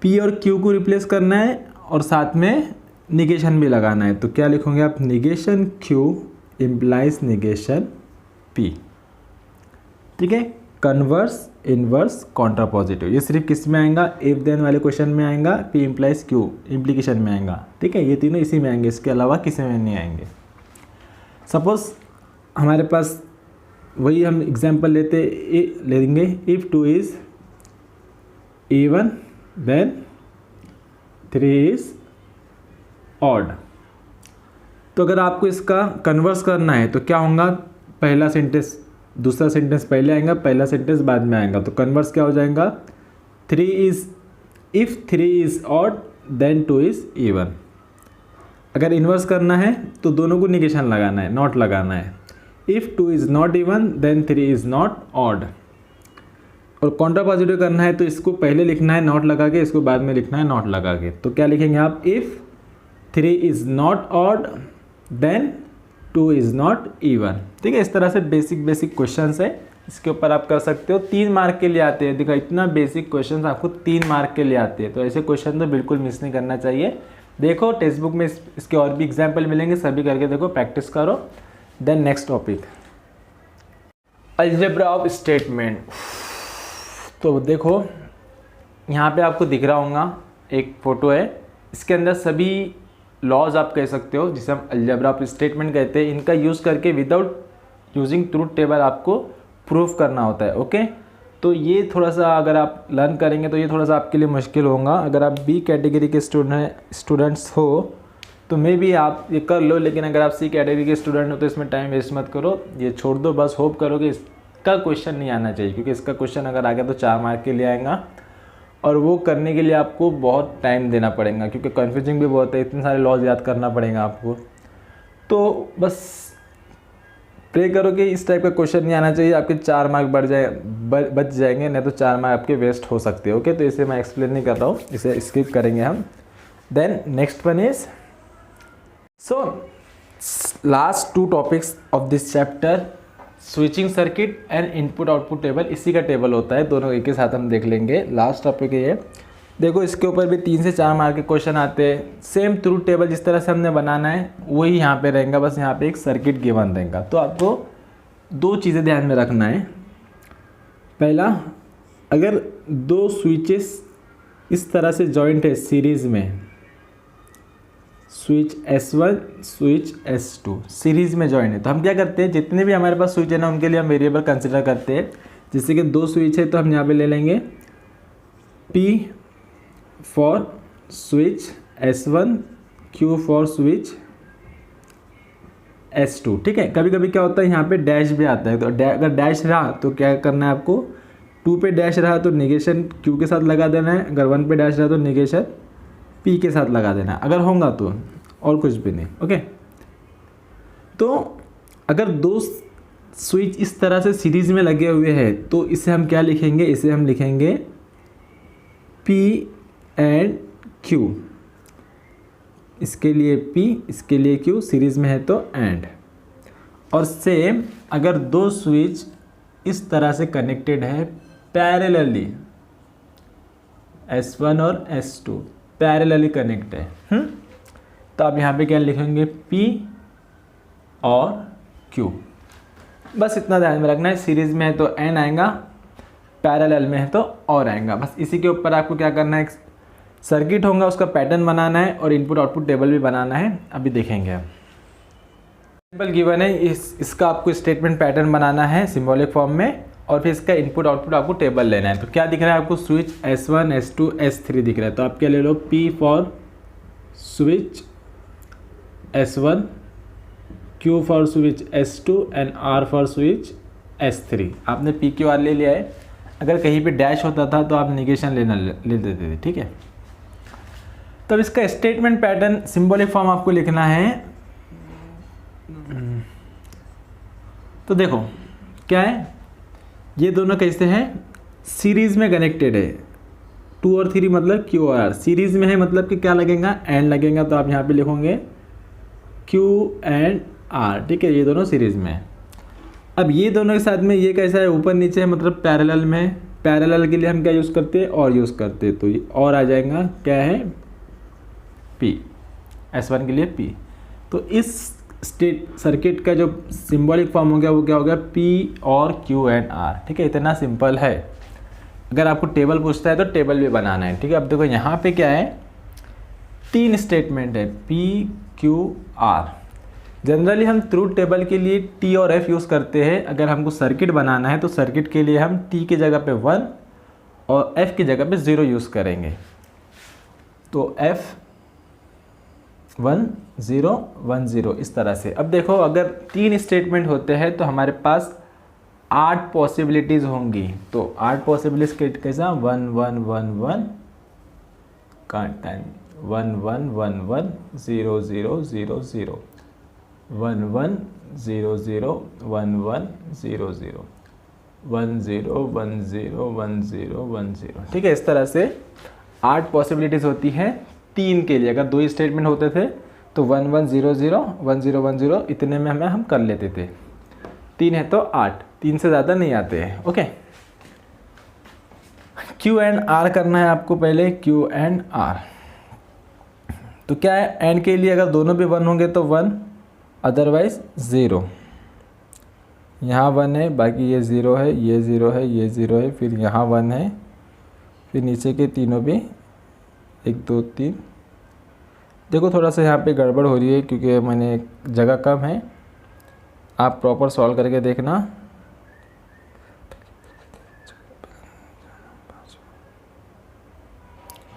P और Q को रिप्लेस करना है और साथ में निगेशन भी लगाना है, तो क्या लिखोगे आप, negation Q implies negation P। ठीक है, कन्वर्स, इनवर्स, कॉन्ट्रापोजिटिव, ये सिर्फ किस में आएगा, इफ देन वाले क्वेश्चन में आएगा, P इम्प्लाइज Q इम्प्लीकेशन में आएगा। ठीक है, ये तीनों इसी में आएंगे, इसके अलावा किसी में नहीं आएंगे। सपोज हमारे पास वही हम एग्जांपल लेंगे, if 2 is even then 3 is odd. तो अगर आपको इसका कन्वर्स करना है तो क्या होगा, पहला सेंटेंस दूसरा सेंटेंस पहले आएगा, पहला सेंटेंस बाद में आएगा। तो कन्वर्स क्या हो जाएगा, 3 is, if 3 is odd then 2 is even. अगर इन्वर्स करना है तो दोनों को निगेशन लगाना है, नॉट लगाना है। If 2 is not even then 3 is not odd. और कॉन्ट्रा पॉजिटिव करना है तो इसको पहले लिखना है नॉट लगा के, इसको बाद में लिखना है नॉट लगा के। तो क्या लिखेंगे आप, if 3 is not odd then 2 is not even. ठीक है, इस तरह से बेसिक क्वेश्चंस है, इसके ऊपर आप कर सकते हो। 3 मार्क के लिए आते हैं। देखो इतना बेसिक क्वेश्चंस आपको 3 मार्क के लिए आते हैं, तो ऐसे क्वेश्चन तो बिल्कुल मिस नहीं करना चाहिए। देखो टेक्स्ट बुक में इसके और भी एग्जाम्पल मिलेंगे, सभी करके देखो, प्रैक्टिस करो। Then next topic, algebra of statement. तो देखो यहाँ पे आपको दिख रहा होगा एक फ़ोटो है, इसके अंदर सभी लॉज आप कह सकते हो जिसे हम अलजेब्रा ऑफ स्टेटमेंट कहते हैं। इनका यूज़ करके विदाउट यूजिंग ट्रूथ टेबल आपको प्रूफ करना होता है। ओके, तो ये थोड़ा सा अगर आप लर्न करेंगे तो ये थोड़ा सा आपके लिए मुश्किल होगा। अगर आप बी कैटेगरी के स्टूडेंट्स हो तो मे भी आप ये कर लो, लेकिन अगर आप सी कैटेगरी के स्टूडेंट हो तो इसमें टाइम वेस्ट मत करो, ये छोड़ दो। बस होप करो कि इसका क्वेश्चन नहीं आना चाहिए, क्योंकि इसका क्वेश्चन अगर आ गया तो 4 मार्क के लिए आएगा, और वो करने के लिए आपको बहुत टाइम देना पड़ेगा, क्योंकि कन्फ्यूजिंग भी बहुत है, इतने सारे लॉज याद करना पड़ेगा आपको। तो बस प्रे करो कि इस टाइप का क्वेश्चन नहीं आना चाहिए, आपके 4 मार्क बच जाएंगे, नहीं तो 4 मार्क आपके वेस्ट हो सकते हैं। ओके, तो इसे मैं एक्सप्लेन नहीं कर रहा हूँ, इसे स्किप करेंगे हम। Then next one is, so last 2 topics of this chapter, switching circuit and input output table. इसी का टेबल होता है, दोनों एक ही साथ हम देख लेंगे। लास्ट टॉपिक है ये। देखो इसके ऊपर भी 3 से 4 मार्क के क्वेश्चन आते हैं। सेम ट्रूथ टेबल जिस तरह से हमने बनाना है वही यहाँ पे रहेगा, बस यहाँ पे एक सर्किट गिवन रहेगा। तो आपको 2 चीज़ें ध्यान में रखना है। पहला, अगर 2 स्विचेस इस तरह से जॉइंट है सीरीज़ में, switch S1 switch S2 series में जॉइंट है, तो हम क्या करते हैं, जितने भी हमारे पास स्विच है ना उनके लिए हम वेरिएबल कंसिडर करते हैं। जैसे कि 2 स्विच है तो हम यहाँ पे ले लेंगे P for switch S1, Q for switch S2। ठीक है, कभी कभी क्या होता है यहाँ पे डैश भी आता है, तो अगर डैश रहा तो क्या करना है आपको, 2 पे डैश रहा तो निगेशन Q के साथ लगा देना है, अगर 1 पे डैश रहा तो निगेशन P के साथ लगा देना है, अगर होगा तो, और कुछ भी नहीं। ओके, तो अगर 2 स्विच इस तरह से सीरीज़ में लगे हुए हैं तो इसे हम क्या लिखेंगे, इसे हम लिखेंगे P एंड Q। इसके लिए P, इसके लिए Q, सीरीज़ में है तो एंड। और सेम अगर 2 स्विच इस तरह से कनेक्टेड है पैरेलली, S1 और S2 पैरेलली कनेक्ट है, तो आप यहाँ पे क्या लिखेंगे, P और Q। बस इतना ध्यान में रखना है, सीरीज़ में है तो एन आएगा, पैरेलल में है तो और आएगा। बस इसी के ऊपर आपको क्या करना है, सर्किट होगा उसका पैटर्न बनाना है और इनपुट आउटपुट टेबल भी बनाना है, अभी देखेंगे हम। टेबल गिवन है, इसका आपको स्टेटमेंट पैटर्न बनाना है सिंबॉलिक फॉर्म में, और फिर इसका इनपुट आउटपुट आपको टेबल लेना है। तो क्या दिख रहा है आपको, स्विच S1 S2 S3 दिख रहा है, तो आप क्या ले लो, P for switch S1, Q for switch S2 and R for switch S3। आपने PQR ले लिया है, अगर कहीं पे डैश होता था तो आप निगेशन ले देते थे। ठीक है, तब इसका स्टेटमेंट पैटर्न सिंबॉलिक फॉर्म आपको लिखना है। तो देखो क्या है, ये दोनों कैसे हैं, सीरीज़ में कनेक्टेड है, 2 और 3 मतलब Q और R सीरीज़ में है, मतलब कि क्या लगेगा, एंड लगेगा, तो आप यहाँ पे लिखोगे Q एंड R। ठीक है, ये दोनों सीरीज़ में है। अब ये दोनों के साथ में ये कैसा है, ऊपर नीचे है, मतलब पैरेलल में। पैरेलल के लिए हम क्या यूज़ करते हैं, और यूज़ करते हैं, तो ये और आ जाएगा, क्या है, P, S1 के लिए P। तो इस स्टेट सर्किट का जो सिंबॉलिक फॉर्म हो गया वो क्या हो गया, P और Q एंड R। ठीक है, इतना सिंपल है। अगर आपको टेबल पूछता है तो टेबल भी बनाना है। ठीक है, अब देखो यहाँ पे क्या है, 3 स्टेटमेंट है, P Q R। जनरली हम ट्रूथ टेबल के लिए T और F यूज़ करते हैं। अगर हमको सर्किट बनाना है तो सर्किट के लिए हम T की जगह पे 1 और F की जगह पे 0 यूज़ करेंगे। तो F 1 0 1 0 इस तरह से। अब देखो अगर 3 स्टेटमेंट होते हैं तो हमारे पास 8 पॉसिबिलिटीज़ होंगी। तो 8 पॉसिबिलिटीज कैसा 1 1 1 1 का 1 1 1 1 0 0 0 0 1 1 0 0 1 1 0 0 1 0 1 0 1 0 1 0। ठीक है, इस तरह से 8 पॉसिबिलिटीज़ होती हैं 3 के लिए। अगर 2 स्टेटमेंट होते थे तो 1 1 0 0 1 0 1 0 इतने में हम कर लेते थे। 3 है तो 8, 3 से ज़्यादा नहीं आते हैं। ओके, क्यू एंड आर करना है आपको पहले, क्यू एंड आर। तो क्या है, एंड के लिए अगर दोनों भी 1 होंगे तो 1, अदरवाइज 0। यहाँ 1 है, बाकी ये 0 है, ये 0 है, ये 0 है, फिर यहाँ 1 है, फिर नीचे के तीनों भी 1 2 3। देखो थोड़ा सा यहाँ पे गड़बड़ हो रही है क्योंकि मैंने जगह कम है, आप प्रॉपर सॉल्व करके देखना।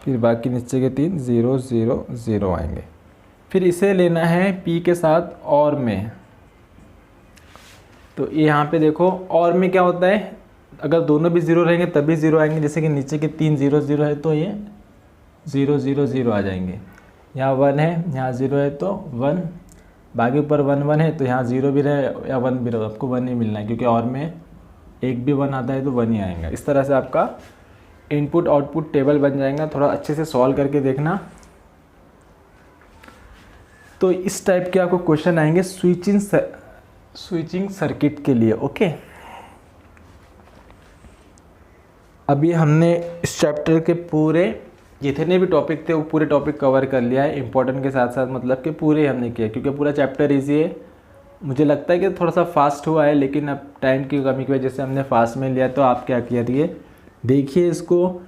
फिर बाकी नीचे के 3 0 0 0 आएंगे। फिर इसे लेना है p के साथ और में। तो यहाँ पे देखो और में क्या होता है, अगर दोनों भी 0 रहेंगे तभी 0 आएंगे। जैसे कि नीचे के 3 0 0 है तो ये 0 0 0 आ जाएंगे। यहाँ 1 है, यहाँ 0 है तो 1, बाकी ऊपर 1 1 है तो यहाँ 0 भी रहे या 1 भी रहे, आपको 1 ही मिलना है क्योंकि और में एक भी 1 आता है तो 1 ही आएगा। इस तरह से आपका इनपुट आउटपुट टेबल बन जाएगा। थोड़ा अच्छे से सॉल्व करके देखना। तो इस टाइप के आपको क्वेश्चन आएंगे स्विचिंग सर्किट के लिए। ओके, अभी हमने इस चैप्टर के पूरे जितने भी टॉपिक थे वो पूरे टॉपिक कवर कर लिया है, इंपॉर्टेंट के साथ साथ, मतलब कि पूरे हमने किया क्योंकि पूरा चैप्टर ईजी है। मुझे लगता है कि थोड़ा सा फास्ट हुआ है, लेकिन अब टाइम की कमी की वजह से हमने फास्ट में लिया। तो आप क्या करिए, देखिए इसको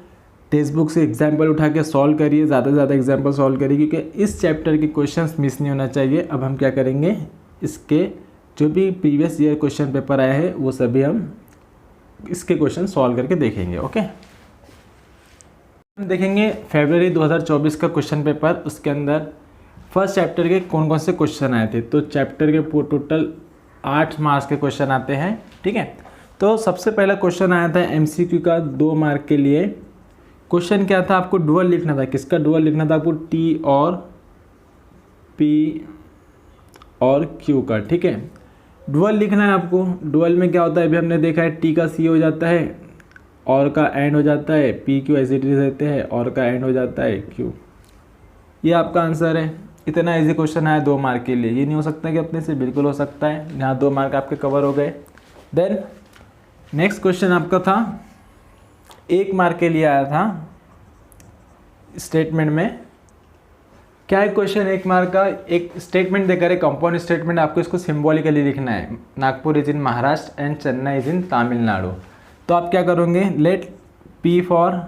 टेक्स्ट बुक से एग्जाम्पल उठा के सॉल्व करिए, ज़्यादा से ज़्यादा एग्जाम्पल सॉल्व करिए क्योंकि इस चैप्टर के क्वेश्चंस मिस नहीं होना चाहिए। अब हम क्या करेंगे, इसके जो भी प्रीवियस ईयर क्वेश्चन पेपर आए हैं वो सभी हम इसके क्वेश्चन सॉल्व करके देखेंगे। ओके, हम देखेंगे फरवरी 2024 का क्वेश्चन पेपर। उसके अंदर फर्स्ट चैप्टर के कौन कौन से क्वेश्चन आए थे। तो चैप्टर के टोटल 8 मार्क्स के क्वेश्चन आते हैं। ठीक है, तो सबसे पहला क्वेश्चन आया था एमसीक्यू का 2 मार्क के लिए। क्वेश्चन क्या था, आपको डुअल लिखना था। किसका डुअल लिखना था आपको, टी और पी और क्यू का। ठीक है, डुअल लिखना है आपको। डुअल में क्या होता है, अभी हमने देखा है टी का सी हो जाता है, और का एंड हो जाता है, P Q as it is रहते हैं, और का एंड हो जाता है क्यू। ये आपका आंसर है। इतना इजी क्वेश्चन आया 2 मार्क के लिए। ये नहीं हो सकता कि अपने से, बिल्कुल हो सकता है। यहाँ 2 मार्क आपके कवर हो गए। देन नेक्स्ट क्वेश्चन आपका था 1 मार्क के लिए आया था स्टेटमेंट में। क्या है क्वेश्चन 1 मार्क का, एक स्टेटमेंट देकर एक कंपाउंड स्टेटमेंट, आपको इसको सिंबॉलिकली लिखना है। Nagpur is in Maharashtra and Chennai is in Tamil Nadu. तो आप क्या करोगे, let P for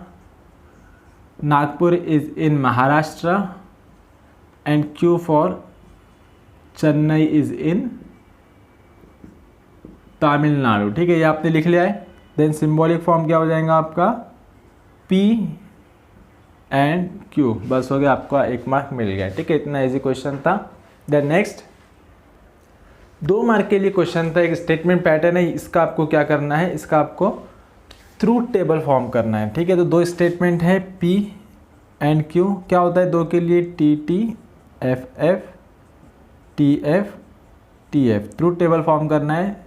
Nagpur is in Maharashtra and Q for Chennai is in Tamil Nadu. ठीक है, ये आपने लिख लिया है। देन सिंबॉलिक फॉर्म क्या हो जाएगा आपका, P एंड Q। बस हो गया, आपका 1 मार्क मिल गया। ठीक है, इतना इजी क्वेश्चन था। देन नेक्स्ट 2 मार्क के लिए क्वेश्चन था, एक स्टेटमेंट पैटर्न है। इसका आपको क्या करना है, इसका आपको ट्रूथ टेबल फॉर्म करना है। ठीक है, तो 2 स्टेटमेंट है P एंड Q। क्या होता है 2 के लिए, TT FF TF TF। Truth table form करना है।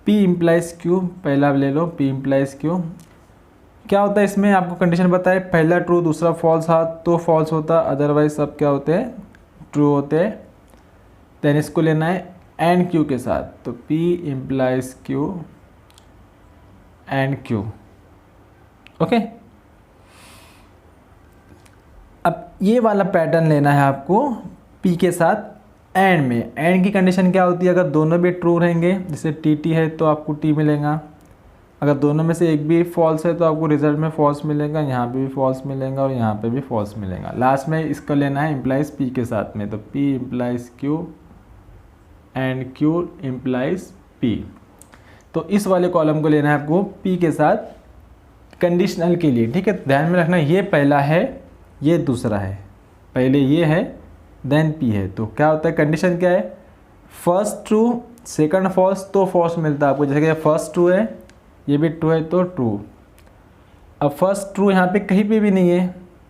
P इम्प्लाइज Q, पहला ले लो, P इम्प्लाइज Q। क्या होता है इसमें, आपको कंडीशन बताए, पहला ट्रू दूसरा फॉल्स था तो फॉल्स होता, अदरवाइज सब क्या होते हैं, ट्रू होते हैं। देन इसको लेना है एंड Q के साथ। तो P implies Q and Q। Okay, अब ये वाला पैटर्न लेना है आपको P के साथ एंड में। एंड की कंडीशन क्या होती है, अगर दोनों भी ट्रू रहेंगे, जैसे TT है तो आपको T मिलेगा। अगर दोनों में से एक भी फॉल्स है तो आपको रिजल्ट में फॉल्स मिलेगा, यहाँ पे भी फॉल्स मिलेगा और यहाँ पे भी फॉल्स मिलेगा। लास्ट में इसका लेना है इम्प्लाइज P के साथ में। तो P implies Q and Q implies P। तो इस वाले कॉलम को लेना है आपको P के साथ कंडीशनल के लिए। ठीक है, ध्यान में रखना, ये पहला है, ये दूसरा है। पहले ये है, देन पी है। तो क्या होता है, कंडीशन क्या है, फर्स्ट ट्रू सेकंड फॉल्स तो फॉल्स मिलता है आपको। जैसे कि फर्स्ट ट्रू है, ये भी ट्रू है तो ट्रू। अब फर्स्ट ट्रू यहाँ पे कहीं पे भी नहीं है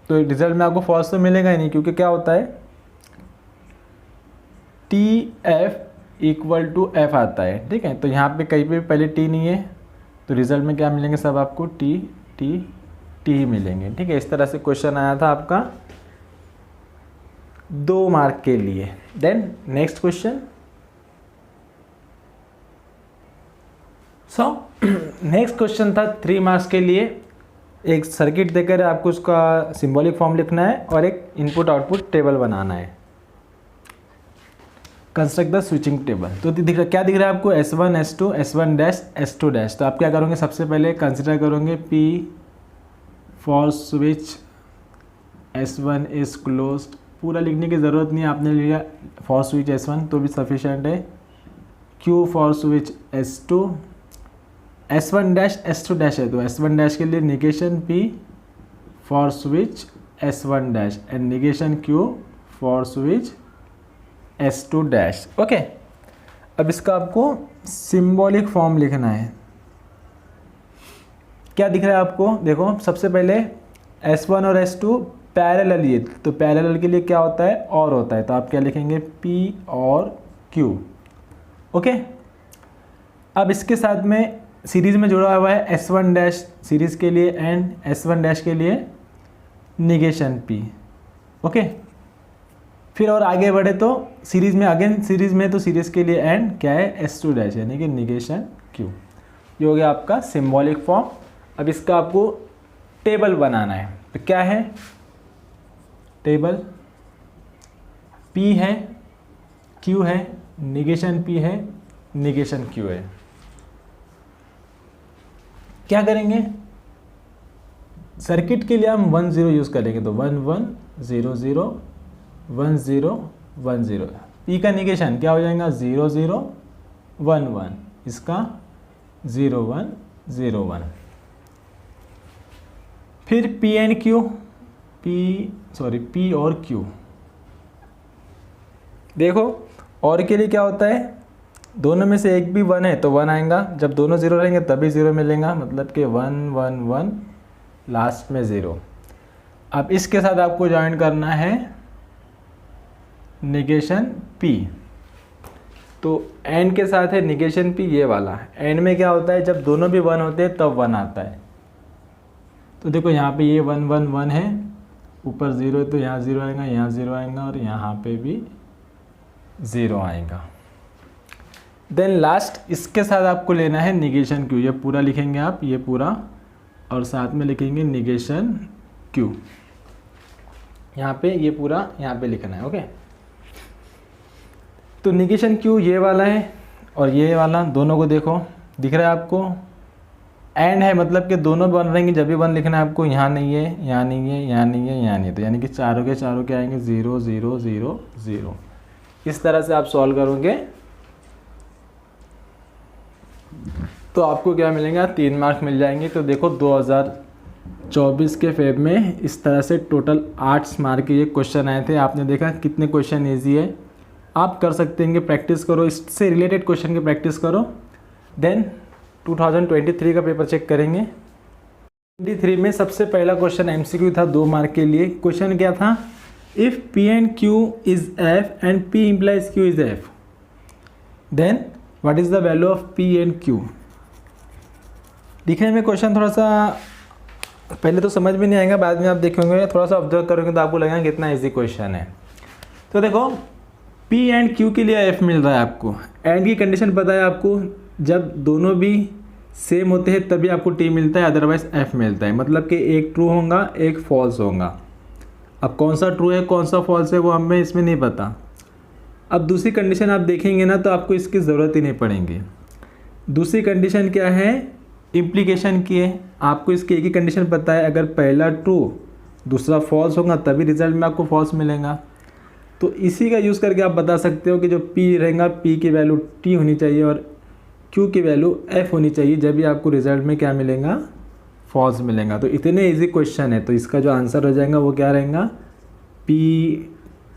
तो रिजल्ट में आपको फॉल्स तो मिलेगा ही नहीं, क्योंकि क्या होता है T F equal to F आता है, ठीक है। तो यहाँ पे कहीं पे भी पहले टी नहीं है तो रिजल्ट में क्या मिलेंगे, सब आपको टी टी टी ही मिलेंगे, ठीक है। इस तरह से क्वेश्चन आया था आपका 2 मार्क के लिए। Then next question, so next question था 3 मार्क्स के लिए। एक सर्किट देकर आपको उसका सिंबॉलिक फॉर्म लिखना है और एक इनपुट आउटपुट टेबल बनाना है। Construct the switching table. तो दिख रहा, क्या दिख रहा है आपको, S1 S2 S1 dash S2 dash. तो आप क्या करोगे, सबसे पहले कंसिडर करोगे P for switch S1 is closed. पूरा लिखने की ज़रूरत नहीं है, आपने लिया फॉर स्विच S1 तो भी सफिशेंट है। Q for switch S2, S1 dash S2 dash है तो S1 डैश के लिए negation P for switch S1 dash and negation Q for switch S2 dash. Okay, अब इसका आपको सिंबॉलिक फॉर्म लिखना है। क्या दिख रहा है आपको, देखो सबसे पहले S1 और S2 पैरेलल, ये तो पैरेलल के लिए क्या होता है, और होता है। तो आप क्या लिखेंगे, P और Q। ओके, अब इसके साथ में सीरीज में जुड़ा हुआ है S1 डैश सीरीज के लिए एंड S1 डैश के लिए निगेशन P। ओके, फिर और आगे बढ़े तो सीरीज में, अगेन सीरीज में तो सीरीज के लिए एंड क्या है, S2 डैश यानी कि निगेशन Q। ये हो गया आपका सिंबॉलिक फॉर्म। अब इसका आपको टेबल बनाना है। तो क्या है टेबल, P है, Q है, निगेशन P है, निगेशन Q है। क्या करेंगे, सर्किट के लिए हम 1 0 यूज़ करेंगे। तो 1 1 0 0 1 0 1 0। P का निगेशन क्या हो जाएगा, 0 0 1 1, इसका 0 1 0 1। फिर P एंड Q, P और Q। देखो और के लिए क्या होता है, दोनों में से एक भी 1 है तो 1 आएगा, जब दोनों 0 रहेंगे तभी 0 मिलेगा, मतलब कि 1 1 1 लास्ट में 0। अब इसके साथ आपको ज्वाइन करना है निगेशन P। तो एंड के साथ है निगेशन P ये वाला। एंड में क्या होता है, जब दोनों भी 1 होते हैं तब 1 आता है। तो देखो यहाँ पे ये 1 1 1 है, ऊपर 0 है तो यहाँ 0 आएगा, यहाँ 0 आएगा और यहाँ पे भी 0 आएगा। देन लास्ट इसके साथ आपको लेना है निगेशन Q। ये पूरा लिखेंगे आप, ये पूरा, और साथ में लिखेंगे निगेशन Q। यहाँ पे ये पूरा यहाँ पे लिखना है। ओके, तो निगेशन Q ये वाला है और ये वाला, दोनों को देखो दिख रहा है आपको। एंड है मतलब कि दोनों बन रहेंगे, जब भी 1 लिखना है आपको। यहाँ नहीं है, यहाँ नहीं है, यहाँ नहीं है, यहाँ नहीं है, तो यानी कि चारों के चारों के आएंगे 0 0 0 0। इस तरह से आप सॉल्व करोगे तो आपको क्या मिलेगा, 3 मार्क्स मिल जाएंगे। तो देखो 2024 के फेब में इस तरह से टोटल 8 मार्क के ये क्वेश्चन आए थे। आपने देखा कितने क्वेश्चन ईजी है, आप कर सकते हैं। प्रैक्टिस करो, इससे रिलेटेड क्वेश्चन की प्रैक्टिस करो। देन 2023 का पेपर चेक करेंगे। 23 में सबसे पहला क्वेश्चन MCQ था 2 मार्क के लिए। क्वेश्चन क्या था, if P and Q is F and P implies Q is F, then what is the value of P and Q। दिखने में क्वेश्चन थोड़ा सा पहले तो समझ में नहीं आएगा, बाद में आप देखेंगे थोड़ा सा ऑब्जर्व करोगे तो आपको लगेगा कितना ईजी क्वेश्चन है। तो देखो P एंड Q के लिए F मिल रहा है आपको, एंड की कंडीशन पता है आपको, जब दोनों भी सेम होते हैं तभी आपको T मिलता है, अदरवाइज F मिलता है। मतलब कि एक ट्रू होगा एक फॉल्स होगा। अब कौन सा ट्रू है कौन सा फॉल्स है वो हमें इसमें नहीं पता। अब दूसरी कंडीशन आप देखेंगे ना तो आपको इसकी ज़रूरत ही नहीं पड़ेगी। दूसरी कंडीशन क्या है, इम्प्लीकेशन की है। आपको इसकी एक ही कंडीशन पता है, अगर पहला ट्रू दूसरा फॉल्स होगा तभी रिजल्ट में आपको फॉल्स मिलेगा। तो इसी का यूज़ करके आप बता सकते हो कि जो P रहेगा P की वैल्यू T होनी चाहिए और Q की वैल्यू F होनी चाहिए, जब भी आपको रिजल्ट में क्या मिलेगा, फॉल्स मिलेगा। तो इतने इजी क्वेश्चन है, तो इसका जो आंसर हो जाएगा वो क्या रहेगा, P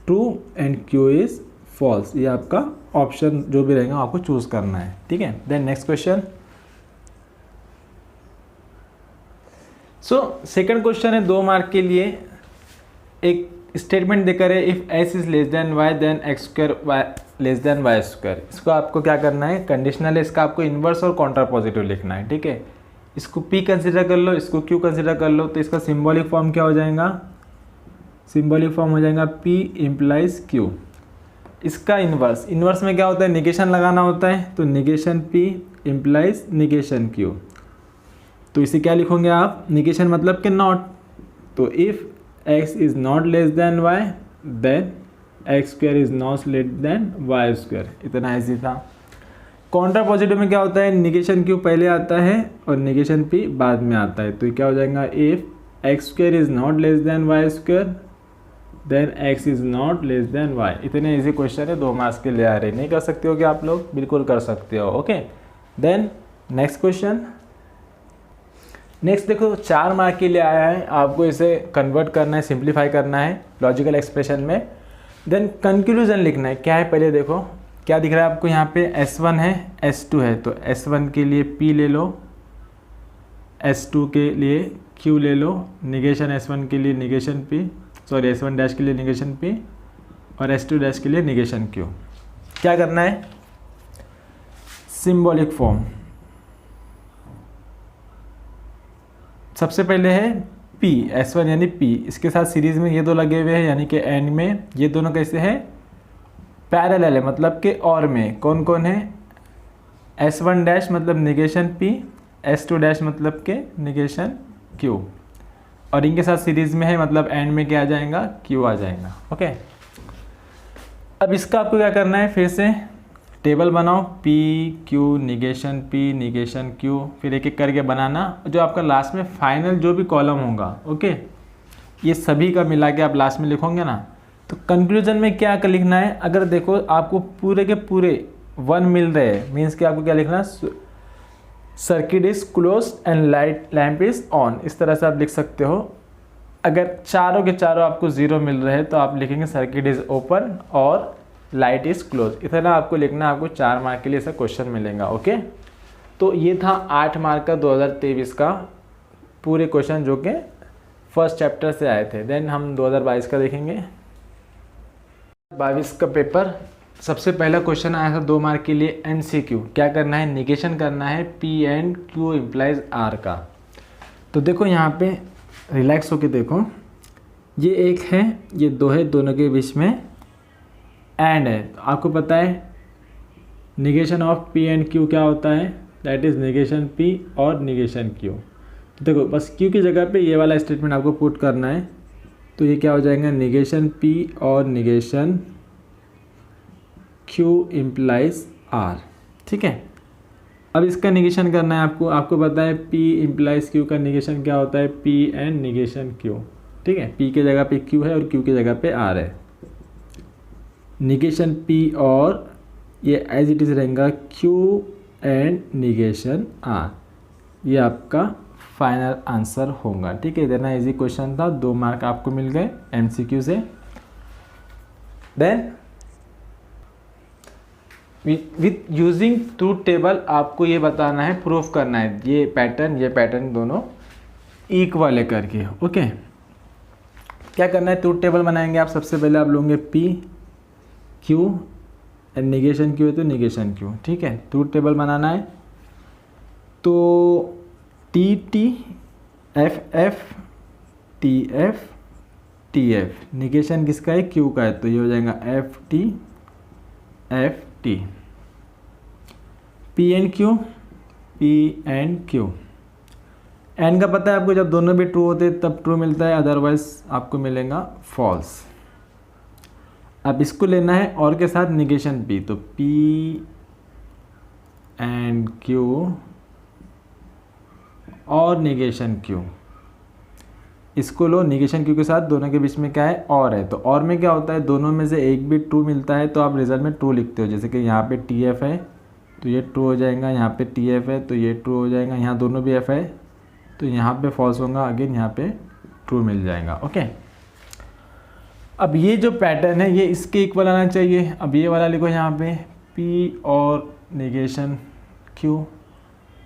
true and Q is false. ये आपका ऑप्शन जो भी रहेगा आपको चूज़ करना है, ठीक है। Then next question. So second question है 2 मार्क के लिए। एक स्टेटमेंट देकर है, if x is less than y then x square y less than y square. इसको आपको क्या करना है, कंडीशनल है, इसका आपको इन्वर्स और काउंटर पॉजिटिव लिखना है, ठीक है। इसको p कंसिडर कर लो, इसको q कंसिडर कर लो, तो इसका सिंबॉलिक फॉर्म क्या हो जाएगा, सिंबॉलिक फॉर्म हो जाएगा p इम्प्लाइज q। इसका इन्वर्स में क्या होता है, निगेशन लगाना होता है, तो negation p implies negation q। तो इसे क्या लिखोगे आप, निगेशन मतलब कि नॉट, तो if x is not less than y then X square is not less than Y square. इतना ईजी था। काउंटर पॉजिटिव में क्या होता है, निगेशन क्यू पहले आता है और निगेशन पी बाद में आता है, तो ये क्या हो जाएगा, if X square is not less than Y square then X is not less than Y. इतने ईजी क्वेश्चन है, 2 मार्क्स के लिए आ रहे। नहीं कर सकते हो क्या आप लोग, बिल्कुल कर सकते हो, okay. Then next question. Next देखो 4 मार्क के लिए आया है, आपको इसे कन्वर्ट करना है, सिंप्लीफाई करना है लॉजिकल एक्सप्रेशन में। देन कंक्लूजन लिखना है। क्या है पहले देखो, क्या दिख रहा है आपको, यहाँ पे S1 है S2 है, तो S1 के लिए P ले लो, S2 के लिए Q ले लो, निगेशन S1 के लिए negation P, sorry S1 dash के लिए निगेशन P और S2 डैश के लिए निगेशन Q। क्या करना है, सिंबॉलिक फॉर्म। सबसे पहले है P, S1 यानी P, इसके साथ सीरीज़ में ये 2 लगे हुए हैं, यानी कि एंड में ये दोनों कैसे हैं, पैरेलल है, मतलब कि और में कौन कौन है, S1 डैश मतलब निगेशन P, S2 डैश मतलब के निगेशन Q, और इनके साथ सीरीज़ में है, मतलब एंड में क्या आ जाएगा, Q आ जाएगा, ओके। अब इसका आपको क्या करना है, फिर से टेबल बनाओ, P Q negation P negation Q, फिर एक एक करके बनाना, जो आपका लास्ट में फाइनल जो भी कॉलम होगा, ओके, ये सभी का मिला के आप लास्ट में लिखोगे ना। तो कंक्लूजन में क्या लिखना है, अगर देखो आपको पूरे के पूरे 1 मिल रहे हैं, मीन्स कि आपको क्या लिखना है, circuit is close and light lamp is on, इस तरह से आप लिख सकते हो। अगर चारों के चारों आपको 0 मिल रहे हैं तो आप लिखेंगे सर्किट इज ओपन और लाइट इज क्लोज। इतना आपको लिखना, आपको 4 मार्क के लिए ऐसा क्वेश्चन मिलेगा, ओके। तो ये था 8 मार्क का 2023 का पूरे क्वेश्चन जो कि फर्स्ट चैप्टर से आए थे। देन हम 2022 का देखेंगे। 22 का पेपर, सबसे पहला क्वेश्चन आया था 2 मार्क के लिए MCQ। क्या करना है, निगेशन करना है P and Q implies R का। तो देखो यहाँ पे रिलैक्स होके देखो, ये 1 है, ये 2 है, दोनों के बीच में एंड है। तो आपको पता है negation of P and Q क्या होता है, दैट इज़ निगेशन P और निगेशन Q। तो देखो बस Q की जगह पे ये वाला स्टेटमेंट आपको पुट करना है, तो ये क्या हो जाएगा, निगेशन P और निगेशन Q इम्प्लाइज R, ठीक है। अब इसका निगेशन करना है आपको, आपको पता है P इम्प्लाइज Q का निगेशन क्या होता है, P एंड निगेशन Q, ठीक है। P की जगह पे Q है और Q की जगह पे R है। निगेशन P और ये एज इट इज़ रहेगा Q एंड निगेशन R, ये आपका फाइनल आंसर होगा, ठीक है। इतना इजी क्वेश्चन था, 2 मार्क आपको मिल गए MCQ से। Then with using truth table आपको ये बताना है, प्रूफ करना है, ये पैटर्न दोनों इक्वल है करके, ओके। क्या करना है, ट्रूथ टेबल बनाएंगे आप। सबसे पहले आप लोगे P Q and negation Q है तो निगेशन Q, ठीक है। ट्रूथ टेबल बनाना है, तो TT FF TF TF, negation किसका है, Q का है, तो ये हो जाएगा FT FT। P and Q P and Q, and का पता है आपको, जब दोनों भी ट्रू होते तब ट्रू मिलता है, अदरवाइज आपको मिलेगा फॉल्स। अब इसको लेना है और के साथ निगेशन P, तो P एंड Q और निगेशन Q, इसको लो, निगेशन Q के साथ दोनों के बीच में क्या है, और है, तो और में क्या होता है, दोनों में से एक भी ट्रू मिलता है तो आप रिजल्ट में ट्रू लिखते हो। जैसे कि यहाँ पे TF है तो ये ट्रू हो जाएगा, यहाँ पे TF है तो ये ट्रू हो जाएगा, यहाँ दोनों भी F है तो यहाँ पे फॉल्स होगा, अगेन यहाँ पे ट्रू मिल जाएगा, ओके। अब ये जो पैटर्न है ये इसके इक्वल आना चाहिए। अब ये वाला लिखो यहाँ पे P और नेगेशन Q,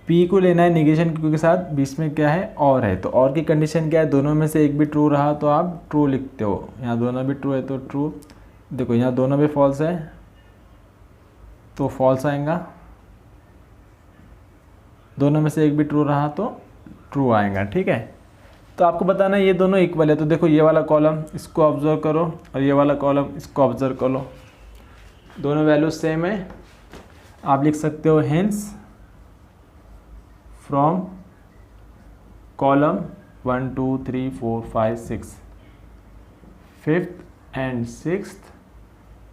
P को लेना है नेगेशन Q के साथ, बीच में क्या है और है, तो और की कंडीशन क्या है, दोनों में से एक भी ट्रू रहा तो आप ट्रू लिखते हो, यहाँ दोनों भी ट्रू है तो ट्रू, देखो यहाँ दोनों भी फॉल्स है तो फॉल्स आएगा, दोनों में से एक भी ट्रू रहा तो ट्रू आएगा। ठीक है, तो आपको बताना है ये दोनों इक्वल है, तो देखो ये वाला कॉलम इसको ऑब्जर्व करो और ये वाला कॉलम इसको ऑब्जर्व करो, दोनों वैल्यूज सेम है। आप लिख सकते हो hence from column 1 2 3 4 5 6 5th and 6th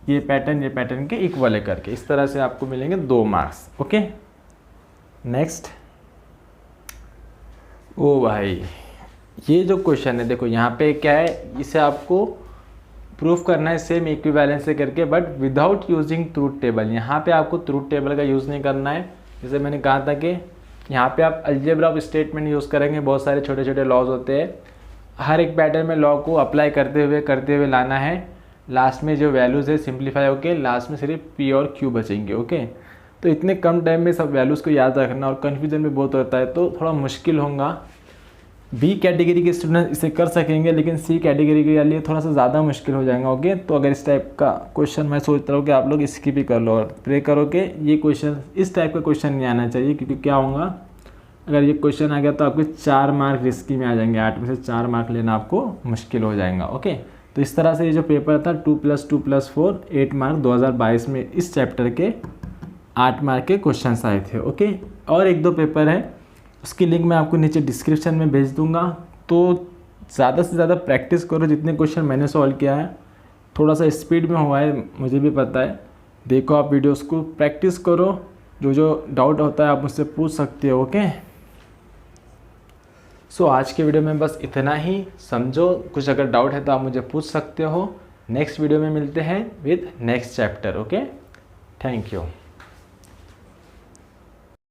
ये पैटर्न के इक्वल है करके, इस तरह से आपको मिलेंगे 2 मार्क्स। Okay, next. ओ भाई ये जो क्वेश्चन है देखो यहाँ पे क्या है, इसे आपको प्रूफ करना है सेम इक्विवेलेंस से करके, but without using truth table. यहाँ पे आपको ट्रूथ टेबल का यूज़ नहीं करना है। जैसे मैंने कहा था कि यहाँ पे आप अलजेब्रा ऑफ स्टेटमेंट यूज़ करेंगे, बहुत सारे छोटे छोटे लॉज होते हैं, हर एक पैटर्न में लॉ को अप्लाई करते हुए लाना है। लास्ट में जो वैल्यूज़ है सिंप्लीफाई होके लास्ट में सिर्फ P और Q बचेंगे। ओके, तो इतने कम टाइम में सब वैल्यूज़ को याद रखना और कन्फ्यूजन भी बहुत होता है तो थोड़ा मुश्किल होगा। बी कैटेगरी के स्टूडेंट इसे कर सकेंगे, लेकिन सी कैटेगरी के लिए थोड़ा सा ज़्यादा मुश्किल हो जाएगा। ओके, तो अगर इस टाइप का क्वेश्चन मैं सोचता हूँ कि आप लोग इसकी भी कर लो और प्रे करो कि ये क्वेश्चन इस टाइप का क्वेश्चन नहीं आना चाहिए, क्योंकि क्या होगा अगर ये क्वेश्चन आ गया तो आपके 4 मार्क रिस्की में आ जाएंगे, 8 में से 4 मार्क लेना आपको मुश्किल हो जाएगा। ओके, तो इस तरह से ये जो पेपर था 2 + 2 + 4 8 मार्क 2022 में इस चैप्टर के 8 मार्क के क्वेश्चन आए थे। ओके, और 1-2 पेपर है उसकी लिंक मैं आपको नीचे डिस्क्रिप्शन में भेज दूंगा, तो ज़्यादा से ज़्यादा प्रैक्टिस करो। जितने क्वेश्चन मैंने सॉल्व किया है थोड़ा सा स्पीड में हुआ है, मुझे भी पता है, देखो आप वीडियोस को, प्रैक्टिस करो, जो डाउट होता है आप मुझसे पूछ सकते हो। ओके, सो आज के वीडियो में बस इतना ही, समझो, कुछ अगर डाउट है तो आप मुझे पूछ सकते हो। नेक्स्ट वीडियो में मिलते हैं with next chapter. Okay, thank you.